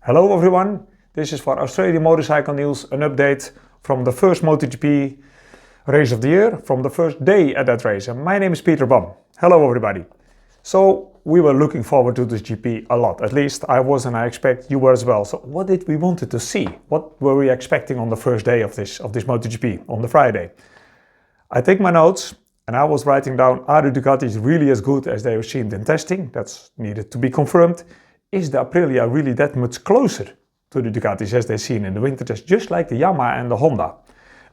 Hello everyone, this is for Australian Motorcycle News, an update from the first MotoGP race of the year, from the first day at that race. And my name is Peter Bom. Hello everybody. So we were looking forward to this GP a lot, at least I was, and I expect you were as well. So what did we wanted to see? What were we expecting on the first day of this MotoGP, on the Friday? I take my notes and I was writing down, are the Ducatis really as good as they were seen in testing? That's needed to be confirmed. Is the Aprilia really that much closer to the Ducatis as they've seen in the winter test, just like the Yamaha and the Honda?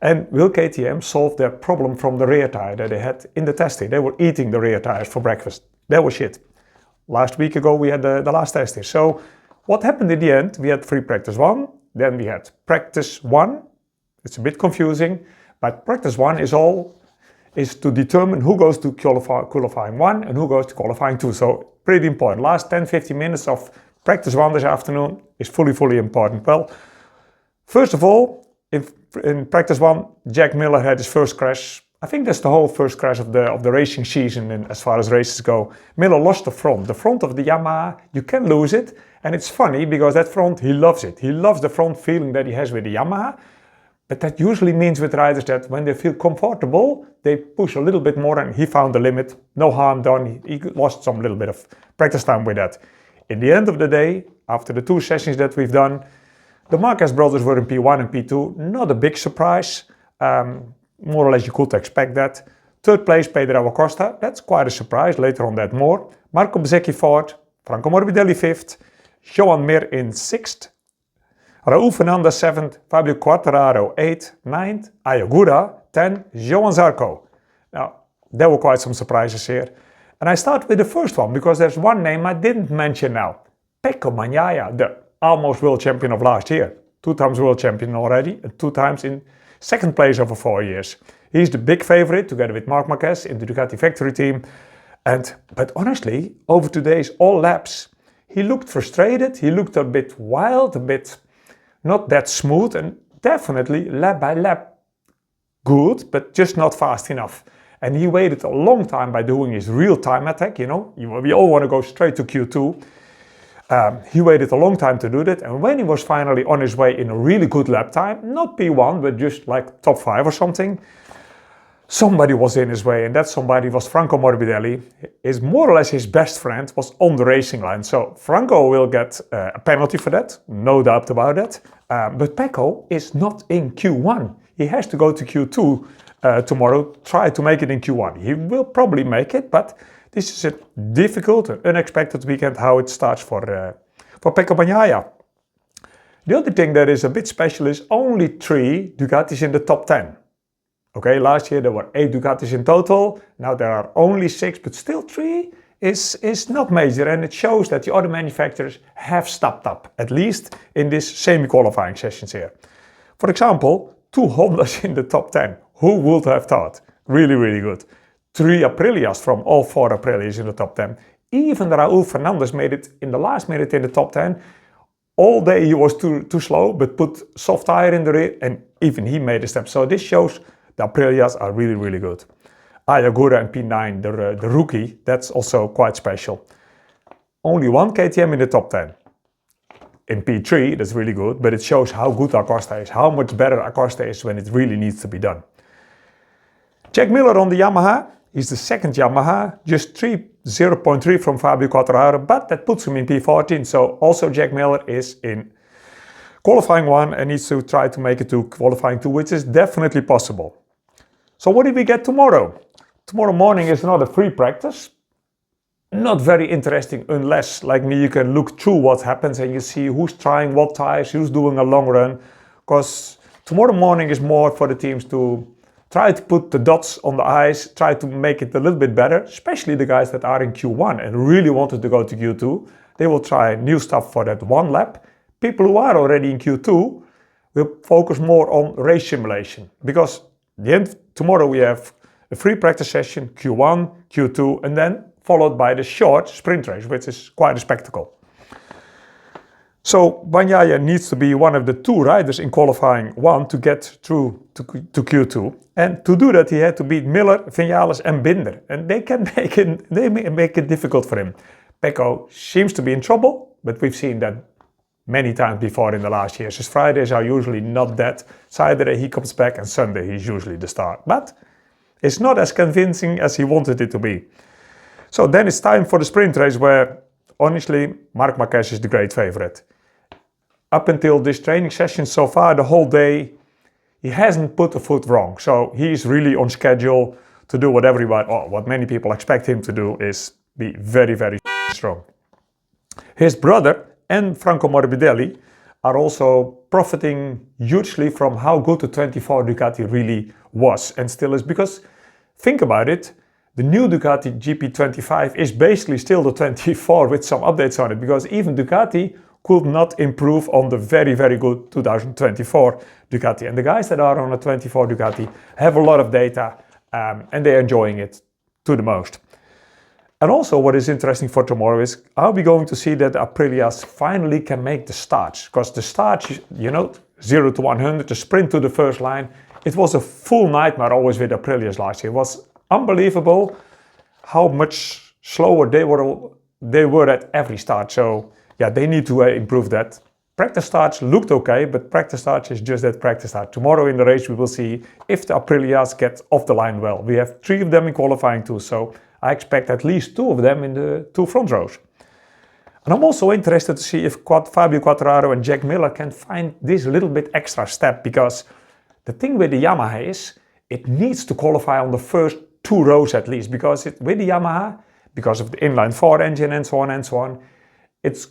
And will KTM solve their problem from the rear tire that they had in the testing? They were eating the rear tires for breakfast. That was shit. Last week ago we had the last test here. So what happened in the end? We had free practice 1, then we had practice 1. It's a bit confusing, but practice 1 is to determine who goes to qualifying 1 and who goes to qualifying 2. So pretty important. Last 10-15 minutes of practice 1 this afternoon is fully important. Well, first of all, in practice 1, Jack Miller had his first crash. I think that's the whole first crash of the racing season, and as far as races go. Miller lost the front of the Yamaha. You can lose it, and it's funny because that front, he loves it. He loves the front feeling that he has with the Yamaha. But that usually means with riders that when they feel comfortable, they push a little bit more, and he found the limit. No harm done. He lost some little bit of practice time with that. In the end of the day, after the 2 sessions that we've done, the Marquez brothers were in P1 and P2. Not a big surprise. More or less you could expect that. Third place, Pedro Acosta. That's quite a surprise. Later on that more. Marco Bezzecchi 4th. Franco Morbidelli 5th. Joan Mir in 6th. Raul Fernandez 7th, Fabio Quartararo 8th, 9th, Ayagura 10th, Johan Zarco. Now, there were quite some surprises here. And I start with the first one because there's one name I didn't mention now. Pecco Bagnaia, the almost world champion of last year. 2 times world champion already, and 2 times in second place over 4 years. He's the big favorite together with Marc Marquez in the Ducati factory team. But honestly, over today's all laps, he looked frustrated, he looked a bit wild, a bit not that smooth, and definitely lap by lap good, but just not fast enough. And he waited a long time by doing his real time attack, you know. We all want to go straight to Q2. He waited a long time to do that, and when he was finally on his way in a really good lap time, not P1, but just like top 5 or something, somebody was in his way, and that somebody was Franco Morbidelli. Is more or less his best friend, was on the racing line. So Franco will get a penalty for that, no doubt about it. But Pecco is not in Q1. He has to go to Q2 tomorrow, try to make it in Q1. He will probably make it, but this is a difficult and unexpected weekend how it starts for Pecco Bagnaia. The other thing that is a bit special is only 3 Ducatis in the top 10. Okay, last year there were 8 Ducatis in total, now there are only 6, but still 3 is not major, and it shows that the other manufacturers have stepped up, at least in this semi-qualifying sessions here. For example, 2 Hondas in the top 10, who would have thought? Really good. 3 Aprilias from all 4 Aprilias in the top 10. Even Raul Fernandez made it in the last minute in the top 10. All day he was too slow, but put soft tire in the rear, and even he made a step. So this shows the Aprilias are really good. Ayagura in P9, the rookie, that's also quite special. Only 1 KTM in the top 10. In P3, that's really good, but it shows how good Acosta is, how much better Acosta is when it really needs to be done. Jack Miller on the Yamaha, he's the second Yamaha, just 0.3 from Fabio Quartararo, but that puts him in P14, so also Jack Miller is in qualifying 1 and needs to try to make it to qualifying 2, which is definitely possible. So what did we get tomorrow? Tomorrow morning is another free practice. Not very interesting unless, like me, you can look through what happens and you see who's trying what tires, who's doing a long run. Because tomorrow morning is more for the teams to try to put the dots on the i's, try to make it a little bit better, especially the guys that are in Q1 and really wanted to go to Q2. They will try new stuff for that 1 lap. People who are already in Q2 will focus more on race simulation, because tomorrow we have a free practice session, Q1, Q2, and then followed by the short sprint race, which is quite a spectacle. So Bagnaia needs to be one of the 2 riders in qualifying 1 to get through to Q2. And to do that he had to beat Miller, Vinales and Binder. And they make it difficult for him. Pecco seems to be in trouble, but we've seen that many times before in the last years. His Fridays are usually not that. Saturday he comes back and Sunday he's usually the start. But it's not as convincing as he wanted it to be. So then it's time for the sprint race where, honestly, Marc Marquez is the great favorite. Up until this training session so far, the whole day, he hasn't put a foot wrong. So he's really on schedule to do what what many people expect him to do is be very, very strong. His brother and Franco Morbidelli are also profiting hugely from how good the 24 Ducati really was and still is, because think about it, the new Ducati GP25 is basically still the 24 with some updates on it, because even Ducati could not improve on the very, very good 2024 Ducati. And the guys that are on a 24 Ducati have a lot of data and they're enjoying it to the most. And also what is interesting for tomorrow is, are we going to see that the Aprilias finally can make the starts? Because the starts, 0 to 100, the sprint to the first line, it was a full nightmare always with Aprilias last year. It was unbelievable how much slower they were at every start. So yeah, they need to improve that. Practice starts looked okay, but practice starts is just that practice start. Tomorrow in the race we will see if the Aprilias get off the line well. We have 3 of them in qualifying too, so I expect at least 2 of them in the 2 front rows. And I'm also interested to see if Fabio Quartararo and Jack Miller can find this little bit extra step, because the thing with the Yamaha is it needs to qualify on the first 2 rows at least, because with the Yamaha, because of the inline 4 engine and so on, it's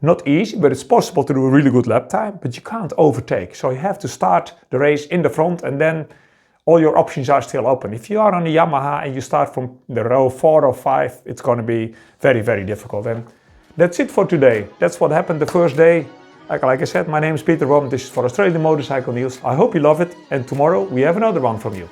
not easy, but it's possible to do a really good lap time, but you can't overtake. So you have to start the race in the front and then all your options are still open. If you are on a Yamaha and you start from the row 4 or 5, it's going to be very, very difficult. And that's it for today. That's what happened the first day. Like I said, my name is Peter Bom. This is for Australian Motorcycle News. I hope you love it. And tomorrow we have another one from you.